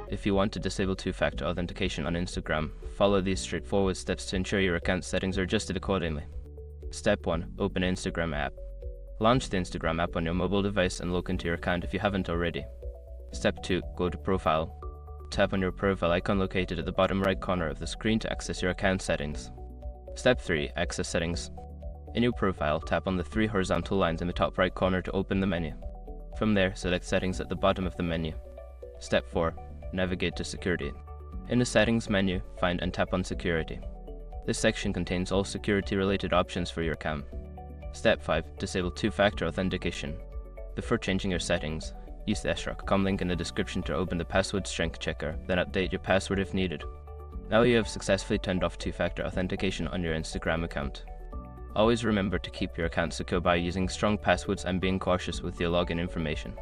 If you want to disable two-factor authentication on Instagram, follow these straightforward steps to ensure your account settings are adjusted accordingly. Step 1. Open Instagram app. Launch the Instagram app on your mobile device and log into your account if you haven't already. Step 2. Go to Profile. Tap on your profile icon located at the bottom right corner of the screen to access your account settings. Step 3. Access settings. In your profile, tap on the 3 horizontal lines in the top right corner to open the menu. From there, select Settings at the bottom of the menu. Step 4. Navigate to Security. In the Settings menu, find and tap on Security. This section contains all security-related options for your account. Step 5. Disable two-factor authentication. Before changing your settings, use the srock.com link in the description to open the password strength checker, then update your password if needed. Now you have successfully turned off two-factor authentication on your Instagram account. Always remember to keep your account secure by using strong passwords and being cautious with your login information.